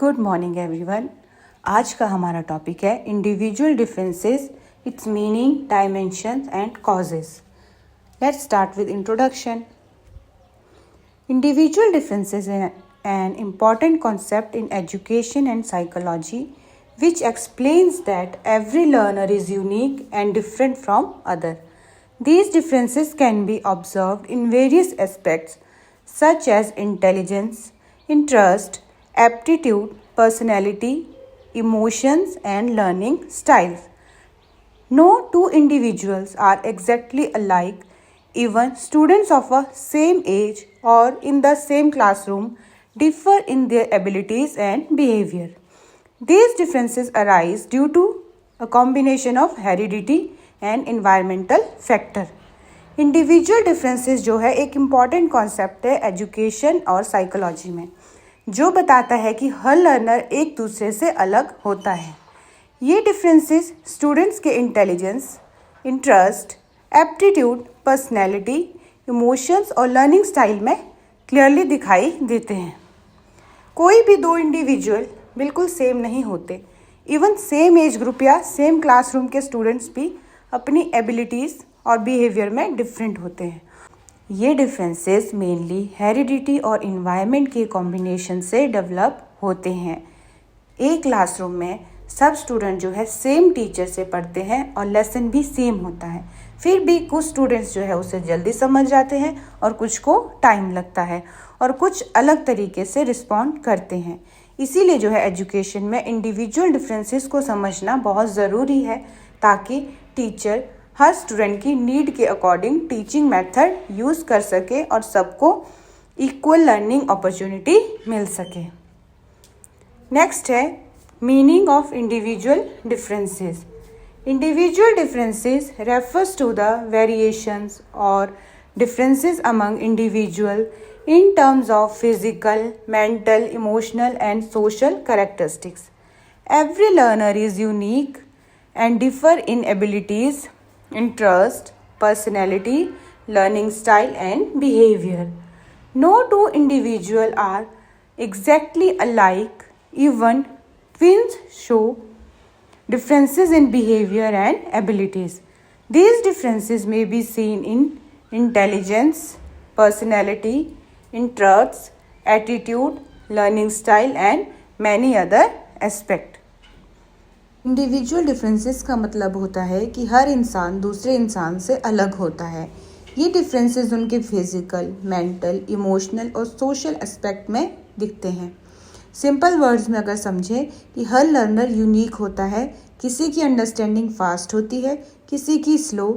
Good morning everyone. आज का हमारा टॉपिक है individual differences, it's meaning, dimensions and causes. Let's start with introduction. Individual differences is an important concept in education and psychology, which explains that every learner is unique and different from other. These differences can be observed in various aspects such as intelligence, interest, aptitude, personality, emotions, and learning styles. No two individuals are exactly alike. Even students of a same age or in the same classroom differ in their abilities and behavior. These differences arise due to a combination of heredity and environmental factor. Individual differences जो है एक important concept है education और psychology में, जो बताता है कि हर लर्नर एक दूसरे से अलग होता है। ये डिफरेंसेस स्टूडेंट्स के intelligence, interest, aptitude, personality, emotions और लर्निंग स्टाइल में क्लियरली दिखाई देते हैं। कोई भी दो इंडिविजुअल बिल्कुल सेम नहीं होते। इवन सेम एज ग्रुप या सेम क्लासरूम के स्टूडेंट्स भी अपनी एबिलिटीज़ और बिहेवियर में डिफरेंट होते हैं। ये डिफरेंसेस मेनली हेरिडिटी और इन्वायरमेंट के कॉम्बिनेशन से डेवलप होते हैं। एक क्लासरूम में सब स्टूडेंट जो है सेम टीचर से पढ़ते हैं और लेसन भी सेम होता है, फिर भी कुछ स्टूडेंट्स जो है उसे जल्दी समझ जाते हैं और कुछ को टाइम लगता है और कुछ अलग तरीके से रिस्पॉन्ड करते हैं। इसीलिए जो है एजुकेशन में इंडिविजुअल डिफरेंसेस को समझना बहुत ज़रूरी है, ताकि टीचर हर स्टूडेंट की नीड के अकॉर्डिंग टीचिंग मेथड यूज़ कर सके और सबको इक्वल लर्निंग अपॉर्चुनिटी मिल सके। नेक्स्ट है meaning of individual differences. Individual differences refers to the variations or differences among individual in terms of physical, mental, emotional and social characteristics. Every learner is unique and differ in abilities, interest, personality, learning style and behavior. No two individuals are exactly alike. Even twins show differences in behavior and abilities. These differences may be seen in intelligence, personality, interests, attitude, learning style and many other aspects. Individual differences का मतलब होता है कि हर इंसान दूसरे इंसान से अलग होता है। ये डिफरेंसेस उनके फिजिकल, मेंटल, इमोशनल और सोशल एस्पेक्ट में दिखते हैं। सिंपल वर्ड्स में अगर समझें कि हर लर्नर यूनिक होता है। किसी की अंडरस्टैंडिंग फास्ट होती है, किसी की स्लो,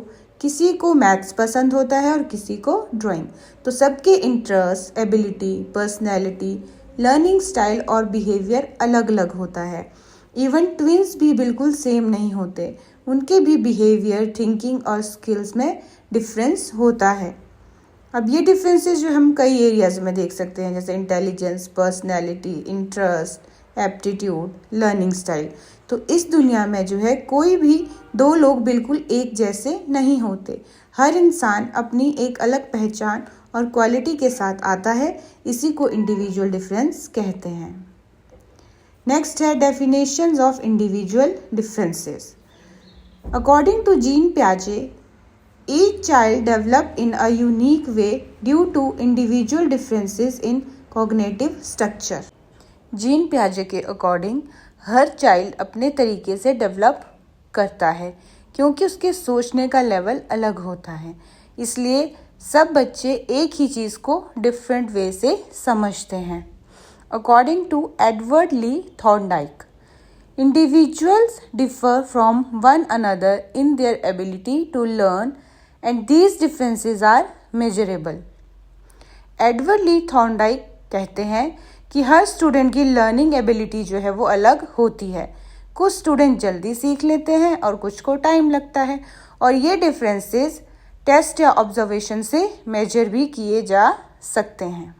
किसी को मैथ्स पसंद होता है और किसी को ड्राइंग। तो सबके interest, ability, personality, learning style और बिहेवियर अलग अलग होता है। इवन ट्विंस भी बिल्कुल सेम नहीं होते, उनके भी बिहेवियर, थिंकिंग और स्किल्स में डिफरेंस होता है। अब ये डिफरेंसेस जो हम कई एरियाज़ में देख सकते हैं, जैसे intelligence, personality, interest, aptitude, learning style. तो इस दुनिया में जो है कोई भी दो लोग बिल्कुल एक जैसे नहीं होते। हर इंसान अपनी एक अलग पहचान और क्वालिटी के साथ आता है, इसी को इंडिविजुअल डिफरेंस कहते हैं। नेक्स्ट है definitions of individual differences. According to Jean पियाजे, each child develop in a unique way due to individual differences in cognitive structure. Jean पियाजे के अकॉर्डिंग हर चाइल्ड अपने तरीके से डेवलप करता है, क्योंकि उसके सोचने का लेवल अलग होता है। इसलिए सब बच्चे एक ही चीज़ को डिफरेंट वे से समझते हैं। According to Edward Lee Thorndike, individuals differ from one another in their ability to learn and these differences are measurable. Edward Lee Thorndike कहते हैं कि हर स्टूडेंट की लर्निंग एबिलिटी जो है वो अलग होती है। कुछ स्टूडेंट जल्दी सीख लेते हैं और कुछ को टाइम लगता है, और ये डिफरेंसेस टेस्ट या ऑब्जर्वेशन से मेजर भी किए जा सकते हैं।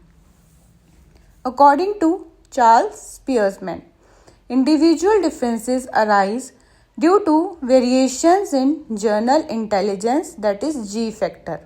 According to Charles Spearman, individual differences arise due to variations in general intelligence, that is G factor.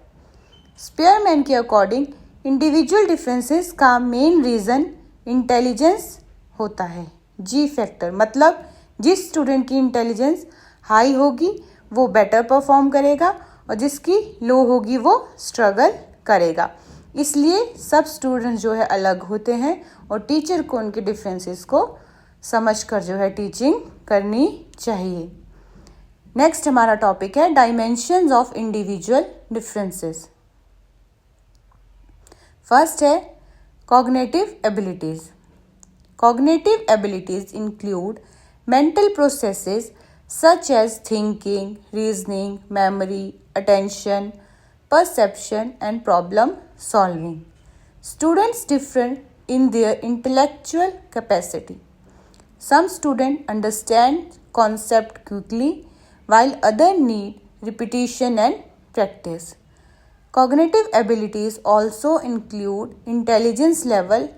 Spearman के अकॉर्डिंग इंडिविजुअल डिफरेंसेस का मेन रीज़न इंटेलिजेंस होता है। जी फैक्टर मतलब जिस स्टूडेंट की इंटेलिजेंस हाई होगी वो बेटर परफॉर्म करेगा और जिसकी लो होगी वो स्ट्रगल करेगा। इसलिए सब स्टूडेंट्स जो है अलग होते हैं और टीचर को उनके डिफरेंसेस को समझकर जो है टीचिंग करनी चाहिए। नेक्स्ट हमारा टॉपिक है dimensions of individual differences. First है cognitive abilities. Cognitive abilities include mental processes such as thinking, reasoning, memory, attention, perception and problem solving. Students differ in their intellectual capacity. Some students understand concept quickly while others need repetition and practice. Cognitive abilities also include intelligence level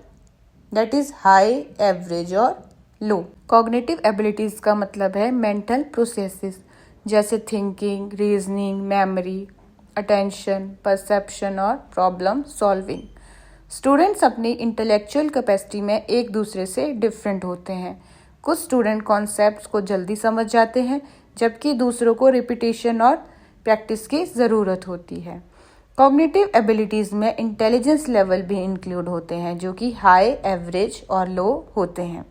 that is high, average or low. Cognitive abilities का मतलब है mental processes जैसे thinking, reasoning, memory, attention, perception और problem solving. Students अपनी intellectual capacity में एक दूसरे से डिफरेंट होते हैं। कुछ स्टूडेंट कॉन्सेप्ट्स को जल्दी समझ जाते हैं जबकि दूसरों को रिपीटेशन और प्रैक्टिस की ज़रूरत होती है। कॉग्निटिव एबिलिटीज़ में इंटेलिजेंस लेवल भी इंक्लूड होते हैं जो कि हाई, एवरेज और लो होते हैं।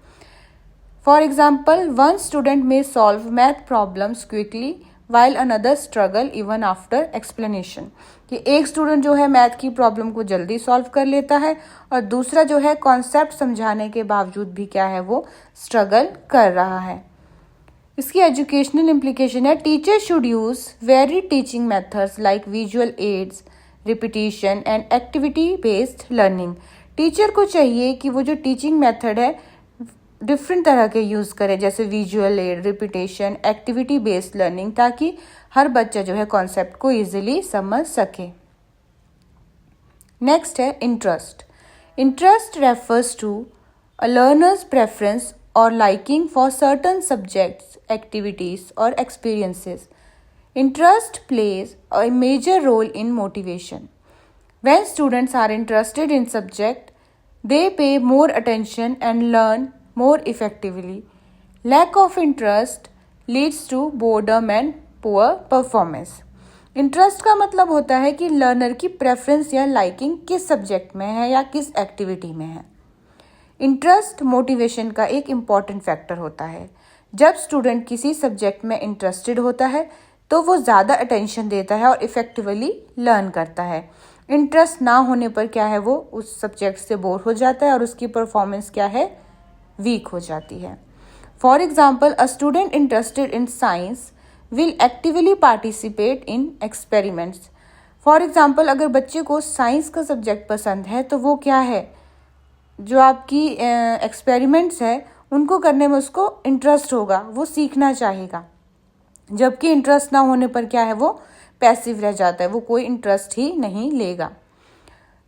For example, one student may solve math problems quickly while another struggle even after explanation. कि एक स्टूडेंट जो है मैथ की प्रॉब्लम को जल्दी सॉल्व कर लेता है और दूसरा जो है कॉन्सेप्ट समझाने के बावजूद भी क्या है वो स्ट्रगल कर रहा है। इसकी एजुकेशनल इम्प्लीकेशन है teacher should use very teaching methods like visual aids, repetition and activity based learning. Teacher को चाहिए कि वो जो टीचिंग मेथड है डिफरेंट तरह के यूज़ करें जैसे visual add, repetition, activity based learning ताकि हर बच्चा जो है कॉन्सेप्ट को इजीली समझ सके। नेक्स्ट है interest. Interest refers to a learner's preference और liking for certain subjects, activities और experiences. Interest plays a major role in motivation. When students are interested in subject they pay more attention and learn more effectively. Lack of interest leads to boredom and poor performance. Interest का मतलब होता है कि learner की preference या liking किस subject में है या किस एक्टिविटी में है। इंटरेस्ट मोटिवेशन का एक इम्पॉर्टेंट फैक्टर होता है। जब स्टूडेंट किसी सब्जेक्ट में इंटरेस्टेड होता है तो वो ज़्यादा अटेंशन देता है और इफेक्टिवली लर्न करता है। इंटरेस्ट ना होने पर क्या है वो उस सब्जेक्ट से बोर हो जाता है और उसकी परफॉर्मेंस क्या है वीक हो जाती है। For example a student interested in science will actively participate in experiments. For example अगर बच्चे को साइंस का सब्जेक्ट पसंद है तो वो क्या है जो आपकी एक्सपेरिमेंट्स है उनको करने में उसको इंटरेस्ट होगा, वो सीखना चाहेगा। जबकि इंटरेस्ट ना होने पर क्या है वो पैसिव रह जाता है, वो कोई इंटरेस्ट ही नहीं लेगा।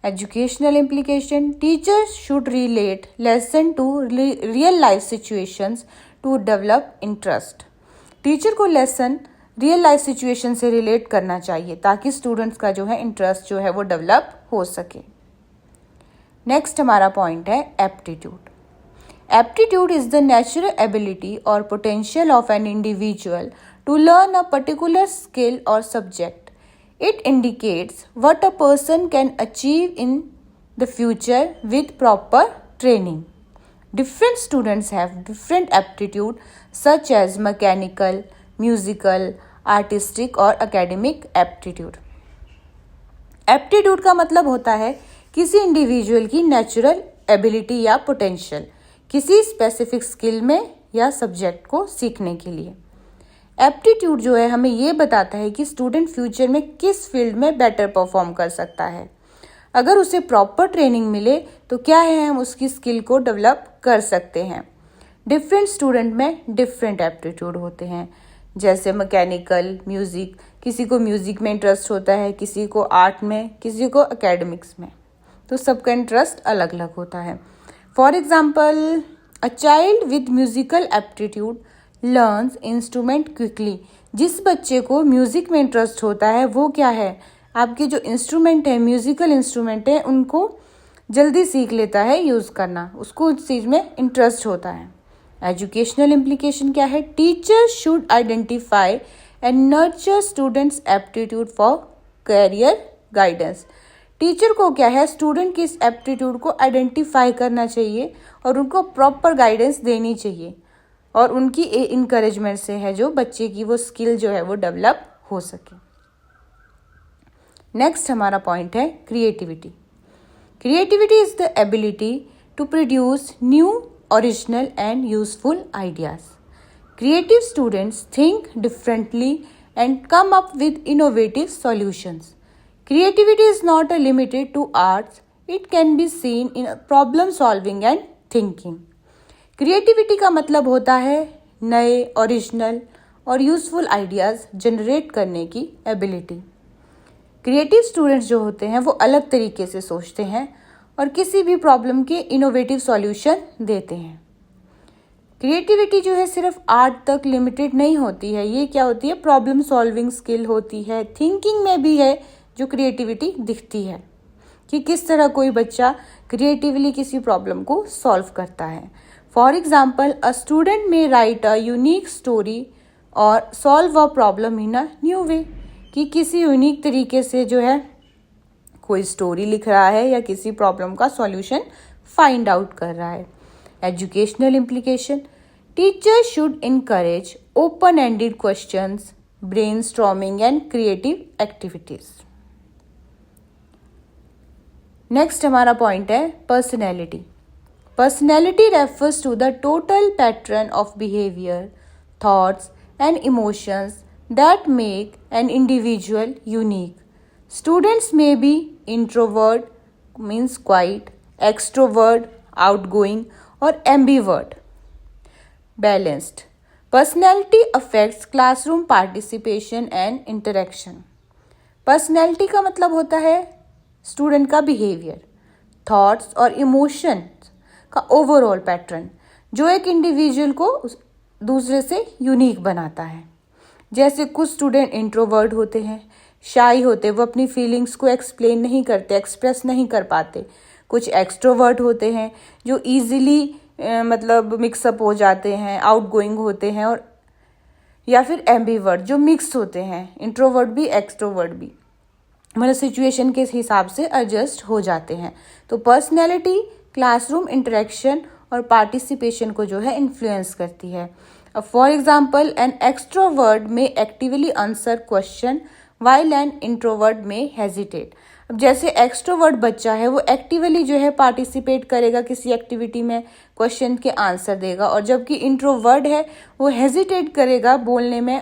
Educational implication teachers should relate lesson to real life situations to develop interest. Teacher को लेसन रियल लाइफ सिचुएशन से रिलेट करना चाहिए ताकि स्टूडेंट्स का जो है इंटरेस्ट जो है वो डेवलप हो सके। नेक्स्ट हमारा पॉइंट है aptitude. Aptitude is the natural ability और potential of an individual to learn a particular skill or subject. It indicates what a person can achieve in the future with proper training. Different students have different aptitude such as mechanical, musical, artistic or academic aptitude. Aptitude का मतलब होता है किसी individual की natural ability या potential किसी specific skill में या सब्जेक्ट को सीखने के लिए। एप्टीट्यूड जो है हमें ये बताता है कि स्टूडेंट फ्यूचर में किस फील्ड में बेटर परफॉर्म कर सकता है। अगर उसे प्रॉपर ट्रेनिंग मिले तो क्या है हम उसकी स्किल को डेवलप कर सकते हैं। डिफरेंट स्टूडेंट में डिफरेंट एप्टीट्यूड होते हैं जैसे मैकेनिकल, म्यूज़िक, किसी को म्यूज़िक में इंटरेस्ट होता है, किसी को आर्ट में, किसी को एकेडमिक्स में, तो सबका इंटरेस्ट अलग अलग होता है। For example a child with musical aptitude learns instrument quickly. जिस बच्चे को म्यूज़िक में इंटरेस्ट होता है वो क्या है आपके जो इंस्ट्रूमेंट है म्यूज़िकल इंस्ट्रूमेंट है उनको जल्दी सीख लेता है यूज़ करना, उसको उस चीज़ में इंटरेस्ट होता है। एजुकेशनल इम्प्लीकेशन क्या है? Teacher should identify and nurture students aptitude for career guidance. Teacher को क्या है, स्टूडेंट की इस एप्टीट्यूड को आइडेंटिफाई करना चाहिए और उनको प्रॉपर गाइडेंस देनी चाहिए, और उनकी इनकरेजमेंट से है जो बच्चे की वो स्किल जो है वो डेवलप हो सके। नेक्स्ट हमारा पॉइंट है creativity. Creativity is the ability to produce new, original and useful ideas. Creative students think differently and come up with innovative solutions. Creativity is not limited to arts, it can be seen in problem solving and thinking. Creativity का मतलब होता है नए, original और useful ideas generate करने की ability. Creative students जो होते हैं वो अलग तरीके से सोचते हैं और किसी भी प्रॉब्लम के इनोवेटिव सॉल्यूशन देते हैं। क्रिएटिविटी जो है सिर्फ आर्ट तक लिमिटेड नहीं होती है, ये क्या होती है, प्रॉब्लम सॉल्विंग स्किल होती है, थिंकिंग में भी है जो क्रिएटिविटी दिखती है कि किस तरह कोई बच्चा क्रिएटिवली किसी प्रॉब्लम को सॉल्व करता है। फॉर एग्जाम्पल, अ स्टूडेंट में राइट अ यूनिक स्टोरी और solve a problem in a new way, कि किसी यूनिक तरीके से जो है कोई स्टोरी लिख रहा है या किसी प्रॉब्लम का सॉल्यूशन फाइंड आउट कर रहा है। Educational implication, teacher should encourage open ended questions, brainstorming and creative activities. Next हमारा पॉइंट है personality. Personality refers to the total pattern of behaviour, thoughts and emotions that make an individual unique. Students may be introvert means quiet, extrovert outgoing और ambivert. Balanced personality affects classroom participation and interaction. Personality का मतलब होता है student का behaviour, thoughts और emotion का overall pattern जो एक इंडिविजुअल को दूसरे से यूनिक बनाता है। जैसे कुछ स्टूडेंट इंट्रोवर्ट होते हैं, शाई होते, वो अपनी फीलिंग्स को एक्सप्लेन नहीं करते, एक्सप्रेस नहीं कर पाते। कुछ एक्सट्रोवर्ट होते हैं जो ईजिली मतलब मिक्सअप हो जाते हैं, आउटगोइंग होते हैं, और या फिर एम्बीवर्ट जो मिक्स होते हैं, इंट्रोवर्ट भी एक्सट्रोवर्ट भी, मतलब सिचुएशन के हिसाब से एडजस्ट हो जाते हैं। तो पर्सनैलिटी क्लासरूम इंटरेक्शन और पार्टिसिपेशन को जो है इन्फ्लुएंस करती है। फॉर एग्जाम्पल, एन एक्सट्रोवर्ट में actively answer question while an introvert में हेजिटेट। अब जैसे एक्सट्रोवर्ट बच्चा है वो एक्टिवली जो है पार्टिसिपेट करेगा किसी एक्टिविटी में, क्वेश्चन के आंसर देगा, और जबकि इंट्रोवर्ट है वो हेजिटेट करेगा बोलने में,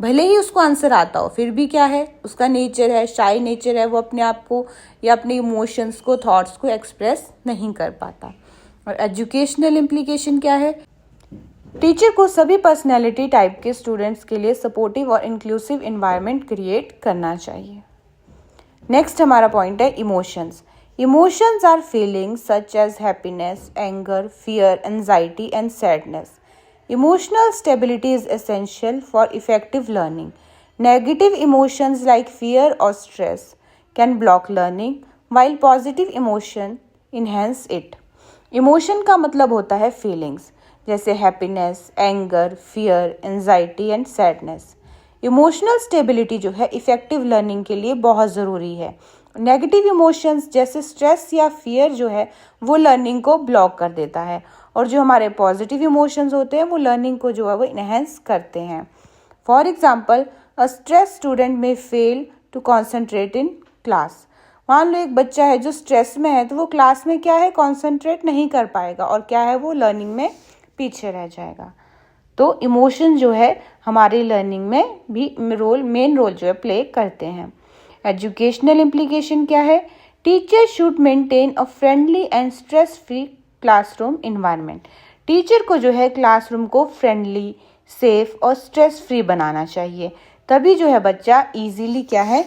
भले ही उसको आंसर आता हो फिर भी क्या है, उसका नेचर है, शाई नेचर है, वो अपने आप को या अपने इमोशंस को, थॉट्स को एक्सप्रेस नहीं कर पाता। और एजुकेशनल इम्प्लीकेशन क्या है? टीचर को सभी पर्सनैलिटी टाइप के स्टूडेंट्स के लिए सपोर्टिव और इंक्लूसिव इन्वायरमेंट क्रिएट करना चाहिए। नेक्स्ट हमारा पॉइंट है emotions. Emotions are feelings such as happiness, anger, fear, anxiety and sadness. Emotional stability is essential for effective learning. Negative emotions like fear or stress can block learning, while positive emotion enhance it. Emotion का मतलब होता है feelings, जैसे happiness, anger, fear, anxiety and sadness. Emotional stability जो है effective learning के लिए बहुत ज़रूरी है। नेगेटिव इमोशंस जैसे स्ट्रेस या फियर जो है वो लर्निंग को ब्लॉक कर देता है, और जो हमारे पॉजिटिव इमोशंस होते हैं वो लर्निंग को जो है वो इन्हेंस करते हैं। For example, a stress student may fail to concentrate in class. मान लो एक बच्चा है जो स्ट्रेस में है तो वो क्लास में क्या है, कॉन्सेंट्रेट नहीं कर पाएगा, और क्या है, वो लर्निंग में पीछे रह जाएगा। तो इमोशन जो है हमारी लर्निंग में भी मेन रोल जो है प्ले करते हैं। एजुकेशनल इम्प्लीकेशन क्या है? Teacher should maintain a friendly and stress free classroom environment. Teacher को जो है क्लासरूम को फ्रेंडली, सेफ और स्ट्रेस फ्री बनाना चाहिए, तभी जो है बच्चा इजीली क्या है,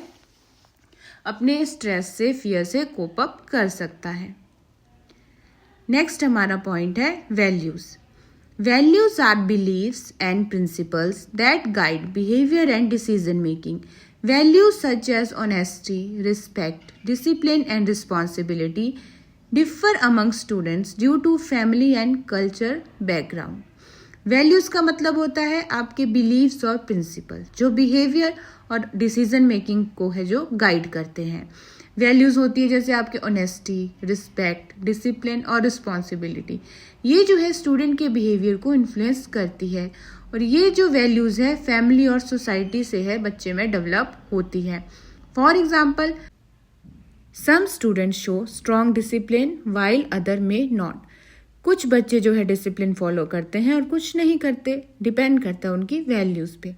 अपने स्ट्रेस से, फियर से कोप अप कर सकता है। नेक्स्ट हमारा पॉइंट है values. Values are beliefs and principles that guide behaviour and decision making. Values such as honesty, respect, discipline and responsibility differ among students due to family and culture background. Values का मतलब होता है आपके beliefs और principal जो behaviour और decision making को है जो गाइड करते हैं. वैल्यूज़ होती है जैसे आपके ऑनेस्टी, रिस्पेक्ट, डिसिप्लिन और रिस्पॉन्सिबिलिटी. ये जो है स्टूडेंट के बिहेवियर को इन्फ्लुएंस करती है और ये जो वैल्यूज़ है फैमिली और सोसाइटी से है बच्चे में डेवलप होती है. For example, some students show strong discipline while other may not. कुछ बच्चे जो है डिसिप्लिन फॉलो करते हैं और कुछ नहीं करते, डिपेंड करता है उनकी वैल्यूज़ पे.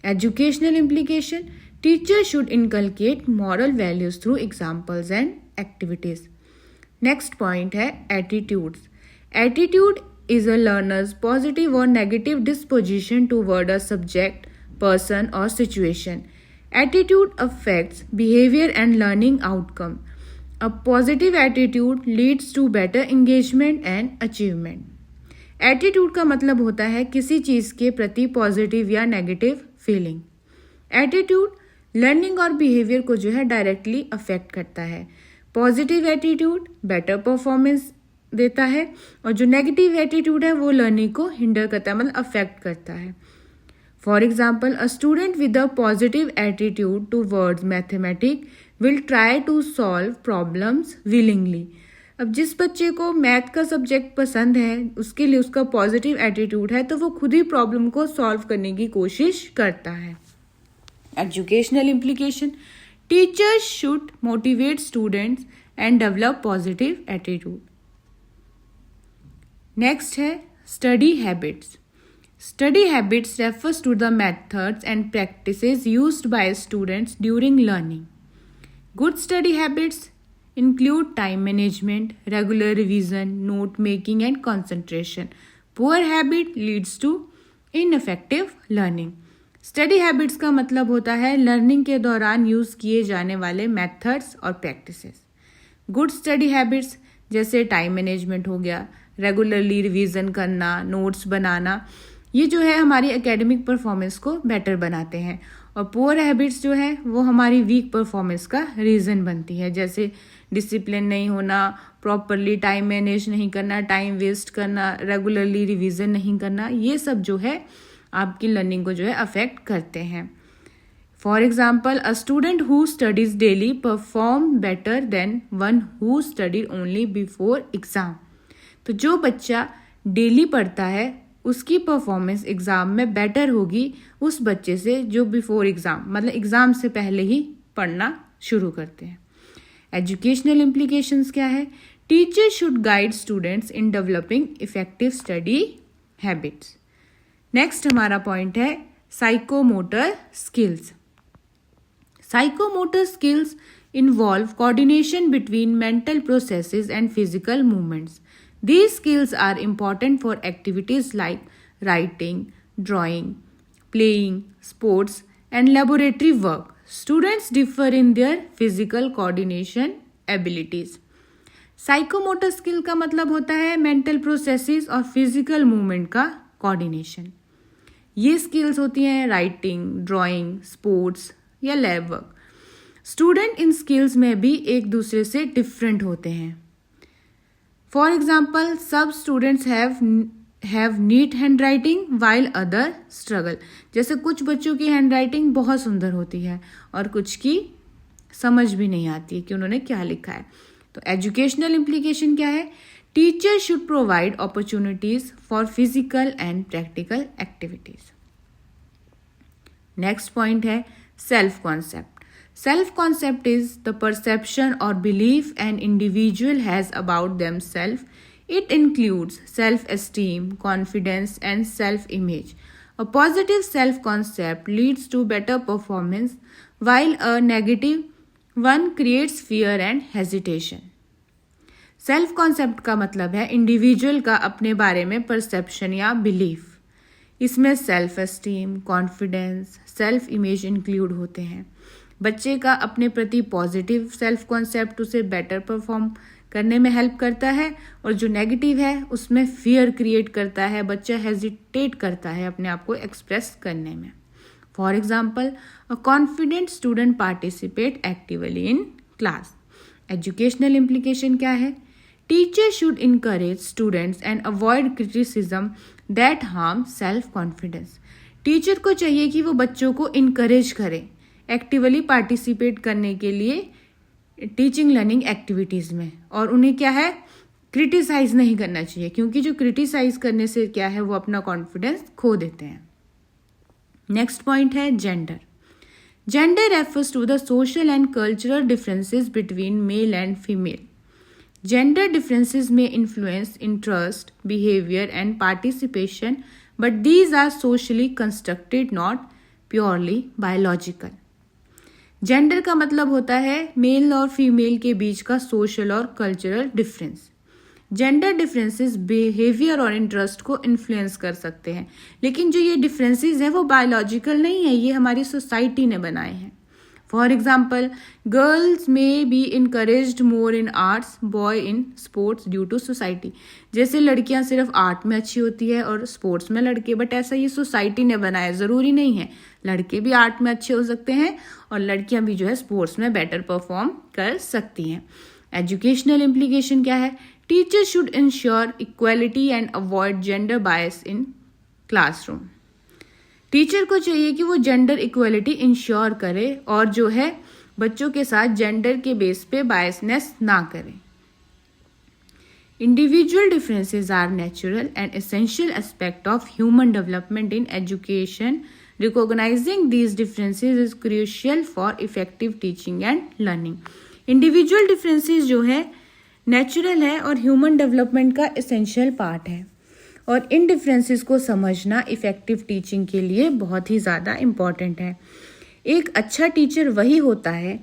Educational implication, teacher should inculcate moral values through examples and activities. Next point है attitudes. Attitude is a learner's positive or negative disposition toward a subject, person or situation. Attitude affects behavior and learning outcome. A positive attitude leads to better engagement and achievement. Attitude का मतलब होता है किसी चीज़ के प्रति positive या negative feeling. Attitude learning और behaviour को जो है डायरेक्टली अफेक्ट करता है. पॉजिटिव एटीट्यूड बेटर परफॉर्मेंस देता है और जो नेगेटिव एटीट्यूड है वो लर्निंग को हिंडर करता है, मतलब अफेक्ट करता है. For example, a student with a positive attitude towards mathematics will try to solve problems willingly. अब जिस बच्चे को मैथ का सब्जेक्ट पसंद है, उसके लिए उसका पॉजिटिव एटीट्यूड है तो वो खुद ही प्रॉब्लम को सॉल्व करने की कोशिश करता है. Educational implication, teachers should motivate students and develop positive attitude. Next है study habits. Study habits refers to the methods and practices used by students during learning. Good study habits include time management, regular revision, note making and concentration. Poor habit leads to ineffective learning. Study habits का मतलब होता है learning के दौरान use किए जाने वाले methods और प्रैक्टिसेस. गुड स्टडी हैबिट्स जैसे टाइम मैनेजमेंट हो गया, रेगुलरली रिवीजन करना, नोट्स बनाना, ये जो है हमारी एकेडमिक परफॉर्मेंस को बेटर बनाते हैं. और पुअर हैबिट्स जो है वो हमारी वीक परफॉर्मेंस का रीज़न बनती है, जैसे डिसिप्लिन नहीं होना, प्रॉपरली टाइम मैनेज नहीं करना, टाइम वेस्ट करना, रेगुलरली रिवीजन नहीं करना. ये सब जो है आपकी लर्निंग को जो है अफेक्ट करते हैं. For example, a student who studies daily perform better than one who study only before exam. तो जो बच्चा डेली पढ़ता है उसकी परफॉर्मेंस एग्ज़ाम में बेटर होगी उस बच्चे से जो बिफोर एग्ज़ाम, मतलब एग्ज़ाम से पहले ही पढ़ना शुरू करते हैं. एजुकेशनल इम्प्लीकेशंस क्या है? Teacher should guide students in developing effective study habits. Next हमारा पॉइंट है psychomotor skills. Psychomotor skills involve coordination between mental processes and physical movements. These skills are important for activities like writing, drawing, playing, sports, and laboratory work. Students differ in their physical coordination abilities. Psychomotor skill का मतलब होता है mental processes और physical movement का coordination. ये skills होती हैं writing, drawing, sports या lab work. Student इन skills में भी एक दूसरे से different होते हैं. For example, some students have neat handwriting while other struggle. जैसे कुछ बच्चों की हैंडराइटिंग बहुत सुंदर होती है और कुछ की समझ भी नहीं आती है कि उन्होंने क्या लिखा है. तो एजुकेशनल इम्प्लीकेशन क्या है? Teacher should provide opportunities for physical and practical activities. Next point है self concept. Self-concept is the perception or belief an individual has about themselves. It includes self-esteem, confidence, and self-image. A positive self-concept leads to better performance, while a negative one creates fear and hesitation. Self-concept का मतलब है individual का अपने बारे में perception या belief. इसमें self esteem, confidence, self image include होते हैं. बच्चे का अपने प्रति पॉजिटिव सेल्फ कॉन्सेप्ट उसे बेटर परफॉर्म करने में हेल्प करता है और जो नेगेटिव है उसमें फियर क्रिएट करता है. बच्चा हेजिटेट करता है अपने आप को एक्सप्रेस करने में. For example, a confident student participate actively in class. Educational implication क्या है? Teacher should encourage students and avoid criticism that harm self confidence. Teacher को चाहिए कि वो बच्चों को इनकरेज करे एक्टिवली पार्टिसिपेट करने के लिए टीचिंग लर्निंग एक्टिविटीज़ में, और उन्हें क्या है, क्रिटिसाइज नहीं करना चाहिए, क्योंकि जो क्रिटिसाइज करने से क्या है, वो अपना कॉन्फिडेंस खो देते हैं। नेक्स्ट पॉइंट है gender. Gender refers to the social and cultural differences between male and female. Gender differences may influence interest, behaviour and participation, but these are socially constructed, not purely biological. Gender का मतलब होता है mail और female के बीच का social और cultural difference. Gender differences behaviour और interest को इन्फ्लुएंस कर सकते हैं, लेकिन जो ये डिफरेंसेस है वो बायोलॉजिकल नहीं है, ये हमारी सोसाइटी ने बनाए हैं। For example, girls may be encouraged more in arts, boys in sports due to society. जैसे लड़कियां सिर्फ आर्ट में अच्छी होती है और स्पोर्ट्स में लड़के, बट ऐसा ये सोसाइटी ने बनाया, ज़रूरी नहीं है। लड़के भी आर्ट में अच्छे हो सकते हैं और लड़कियां भी जो है स्पोर्ट्स में बेटर परफॉर्म कर सकती हैं। एजुकेशनल इम्प्लीकेशन क्या है? Teacher should ensure equality and avoid gender bias in classroom. Teacher को चाहिए कि वो जेंडर इक्वालिटी इंश्योर करे और जो है बच्चों के साथ जेंडर के बेस पे बायसनेस ना करे। Individual differences are natural and essential aspect of human development in education. Recognising these differences is crucial for effective teaching and learning. Individual differences जो है नेचुरल है और ह्यूमन डेवलपमेंट का एसेंशियल पार्ट है, और इन डिफरेंसेस को समझना इफेक्टिव टीचिंग के लिए बहुत ही ज़्यादा इम्पॉर्टेंट है। एक अच्छा टीचर वही होता है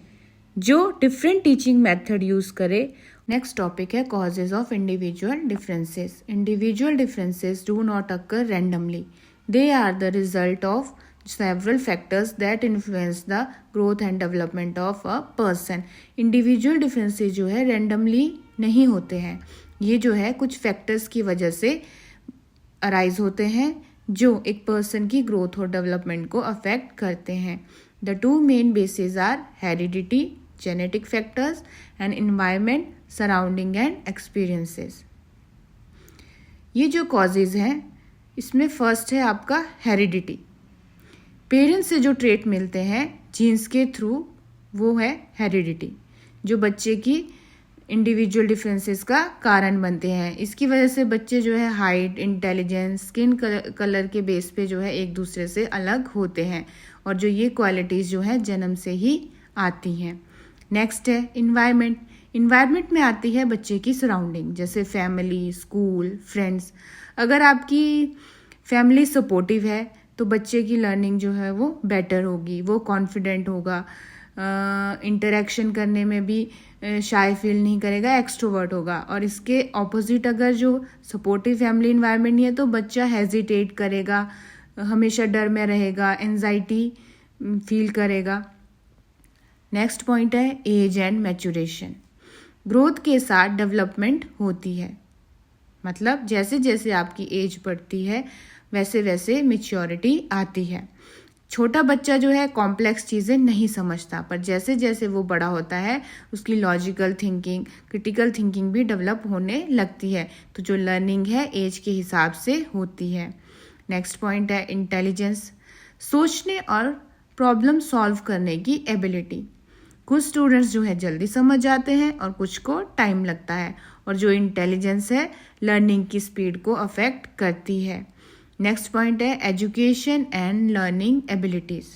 जो डिफरेंट टीचिंग मेथड यूज़ करे। नेक्स्ट टॉपिक है causes of individual differences. Individual differences do not occur randomly, they are the result of several factors that influence the growth and development of a person. Individual differences जो है randomly नहीं होते हैं, ये जो है कुछ फैक्टर्स की वजह से अराइज होते हैं जो एक पर्सन की ग्रोथ और डेवलपमेंट को अफेक्ट करते हैं। The two main basis are heredity, genetic factors, and environment, surrounding and experiences. ये जो कॉजेज हैं इसमें फर्स्ट है आपका हेरिडिटी। पेरेंट्स से जो ट्रेट मिलते हैं जीन्स के थ्रू, वो है हेरिडिटी, जो बच्चे की इंडिविजुअल डिफरेंसेस का कारण बनते हैं। इसकी वजह से बच्चे जो है हाइट, इंटेलिजेंस, स्किन कलर के बेस पे जो है एक दूसरे से अलग होते हैं, और जो ये क्वालिटीज़ जो है जन्म से ही आती हैं। नेक्स्ट है इन्वायरमेंट। इन्वायरमेंट में आती है बच्चे की सराउंडिंग, जैसे फैमिली, स्कूल, फ्रेंड्स। अगर आपकी फैमिली सपोर्टिव है तो बच्चे की लर्निंग जो है वो बेटर होगी, वो कॉन्फिडेंट होगा, इंटरेक्शन करने में भी शाय फील नहीं करेगा, एक्सट्रोवर्ट होगा। और इसके ऑपोजिट अगर जो सपोर्टिव फैमिली इन्वायरमेंट नहीं है तो बच्चा हेजिटेट करेगा, हमेशा डर में रहेगा, एंजाइटी फील करेगा। नेक्स्ट पॉइंट है एज एंड मैच्योरेशन। ग्रोथ के साथ डेवलपमेंट होती है, मतलब जैसे जैसे आपकी एज बढ़ती है वैसे वैसे मैच्योरिटी आती है। छोटा बच्चा जो है कॉम्प्लेक्स चीज़ें नहीं समझता, पर जैसे जैसे वो बड़ा होता है उसकी लॉजिकल थिंकिंग, क्रिटिकल थिंकिंग भी डेवलप होने लगती है। तो जो लर्निंग है एज के हिसाब से होती है। नेक्स्ट पॉइंट है इंटेलिजेंस, सोचने और प्रॉब्लम सॉल्व करने की एबिलिटी। कुछ स्टूडेंट्स जो है जल्दी समझ जाते हैं और कुछ को टाइम लगता है, और जो इंटेलिजेंस है लर्निंग की स्पीड को अफेक्ट करती है। नेक्स्ट पॉइंट है एजुकेशन एंड लर्निंग एबिलिटीज़।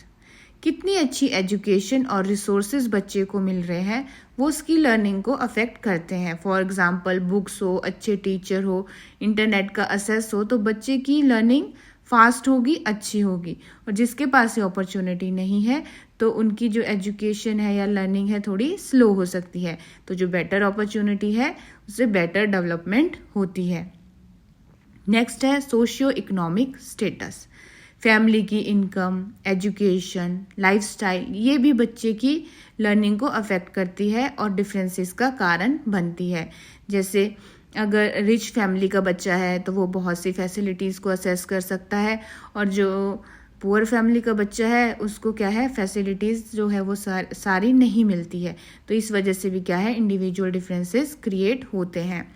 कितनी अच्छी एजुकेशन और रिसोर्सेज बच्चे को मिल रहे हैं वो उसकी लर्निंग को अफेक्ट करते हैं। फॉर एग्जांपल बुक्स हो, अच्छे टीचर हो, इंटरनेट का एक्सेस हो, तो बच्चे की लर्निंग फास्ट होगी, अच्छी होगी। और जिसके पास ये अपॉर्चुनिटी नहीं है तो उनकी जो एजुकेशन है या लर्निंग है थोड़ी स्लो हो सकती है। तो जो बेटर अपॉर्चुनिटी है उससे बेटर डेवलपमेंट होती है। नेक्स्ट है सोशियो इकोनॉमिक स्टेटस। फैमिली की इनकम, एजुकेशन, लाइफस्टाइल, ये भी बच्चे की लर्निंग को अफेक्ट करती है और डिफरेंसेस का कारण बनती है। जैसे अगर रिच फैमिली का बच्चा है तो वो बहुत सी फैसिलिटीज़ को असेस कर सकता है, और जो पुअर फैमिली का बच्चा है उसको क्या है फैसिलिटीज़ जो है वो सारी नहीं मिलती है। तो इस वजह से भी क्या है इंडिविजुअल डिफरेंसेस क्रिएट होते हैं।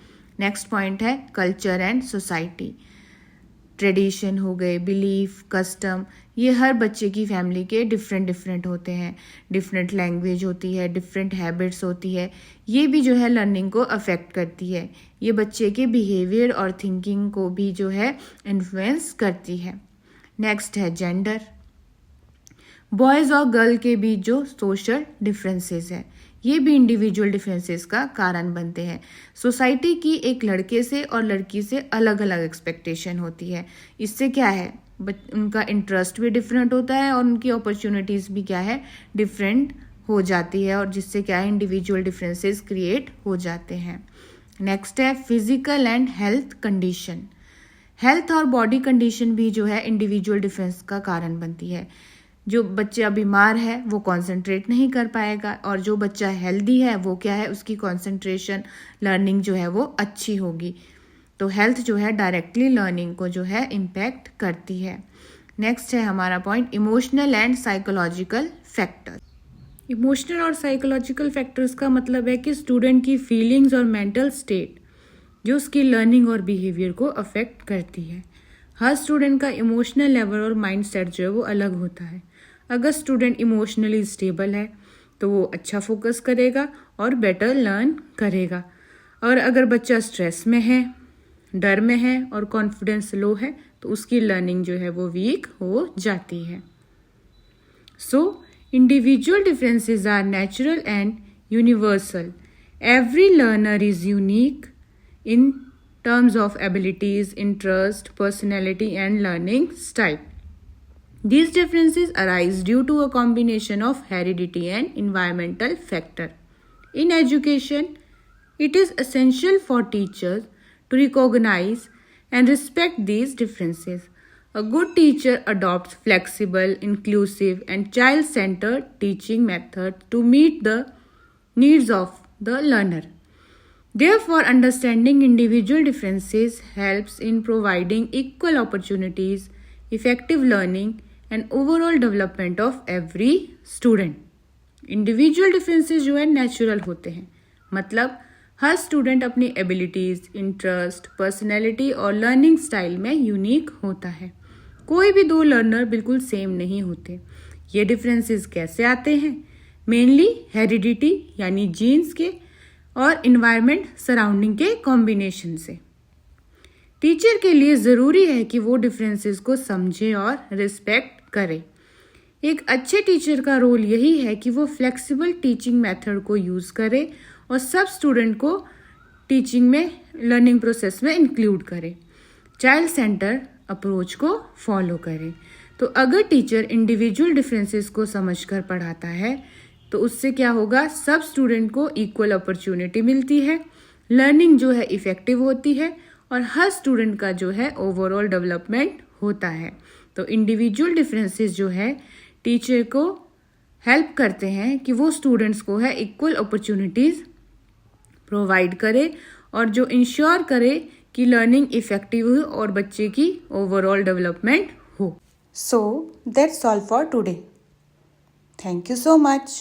नेक्स्ट पॉइंट है कल्चर एंड सोसाइटी। ट्रेडिशन हो गए, बिलीफ, कस्टम, ये हर बच्चे की फैमिली के डिफरेंट होते हैं। डिफरेंट लैंग्वेज होती है, डिफरेंट हैबिट्स होती है, ये भी जो है लर्निंग को अफेक्ट करती है। ये बच्चे के बिहेवियर और थिंकिंग को भी जो है इन्फ्लुएंस करती है। नेक्स्ट है जेंडर। बॉयज़ और गर्ल के बीच जो सोशल डिफरेंसेस है, ये भी इंडिविजुअल डिफरेंसेस का कारण बनते हैं। सोसाइटी की एक लड़के से और लड़की से अलग अलग एक्सपेक्टेशन होती है। इससे क्या है, उनका इंटरेस्ट भी डिफरेंट होता है और उनकी अपॉर्चुनिटीज़ भी क्या है, डिफरेंट हो जाती है, और जिससे क्या है, इंडिविजुअल डिफरेंसेस क्रिएट हो जाते हैं। नेक्स्ट है physical and health condition. Health और बॉडी कंडीशन भी जो है इंडिविजुअल डिफरेंस का कारण बनती है। जो बच्चा बीमार है वो कंसंट्रेट नहीं कर पाएगा, और जो बच्चा हेल्दी है वो क्या है, उसकी कंसंट्रेशन, लर्निंग जो है वो अच्छी होगी। तो हेल्थ जो है डायरेक्टली लर्निंग को जो है इम्पैक्ट करती है। नेक्स्ट है हमारा point emotional and psychological factor. Emotional और साइकोलॉजिकल फैक्टर्स का मतलब है कि स्टूडेंट की फीलिंग्स और मेंटल स्टेट जो उसकी लर्निंग और बिहेवियर को अफेक्ट करती है। हर स्टूडेंट का इमोशनल लेवल और माइंड सेट जो है वो अलग होता है। अगर स्टूडेंट इमोशनली स्टेबल है तो वो अच्छा फोकस करेगा और बेटर लर्न करेगा, और अगर बच्चा स्ट्रेस में है, डर में है और कॉन्फिडेंस लो है तो उसकी लर्निंग जो है वो वीक हो जाती है। So individual differences are natural and universal. Every learner is unique in terms of abilities, interest, personality, and learning style. These differences arise due to a combination of heredity and environmental factor. In education, it is essential for teachers to recognize and respect these differences. A good teacher adopts flexible, inclusive, and child-centered teaching methods to meet the needs of the learner. Therefore, understanding individual differences helps in providing equal opportunities, effective learning, and overall development of every student. Individual differences जो है natural होते हैं, मतलब हर student अपनी abilities, interest, personality और learning style में unique होता है। कोई भी दो लर्नर बिल्कुल सेम नहीं होते। ये डिफरेंसेस कैसे आते हैं? मेनली हेरिडिटी यानी जीन्स के और इन्वायरमेंट सराउंडिंग के कॉम्बिनेशन से। टीचर के लिए ज़रूरी है कि वो डिफरेंसेस को समझे और रिस्पेक्ट करे। एक अच्छे टीचर का रोल यही है कि वो फ्लेक्सिबल टीचिंग मेथड को यूज़ करे और सब स्टूडेंट को टीचिंग में, लर्निंग प्रोसेस में इंक्लूड करे, चाइल्ड सेंटर अप्रोच को फॉलो करे। तो अगर टीचर इंडिविजुअल डिफरेंसेस को समझकर पढ़ाता है तो उससे क्या होगा, सब स्टूडेंट को इक्वल अपॉर्चुनिटी मिलती है, लर्निंग जो है इफेक्टिव होती है और हर स्टूडेंट का जो है ओवरऑल डेवलपमेंट होता है। तो इंडिविजुअल डिफरेंसेस जो है टीचर को हेल्प करते हैं कि वो स्टूडेंट्स को है इक्वल अपॉर्चुनिटीज़ प्रोवाइड करे और जो इंश्योर करे कि लर्निंग इफेक्टिव हो और बच्चे की ओवरऑल डेवलपमेंट हो। So that's all for today. Thank you so much.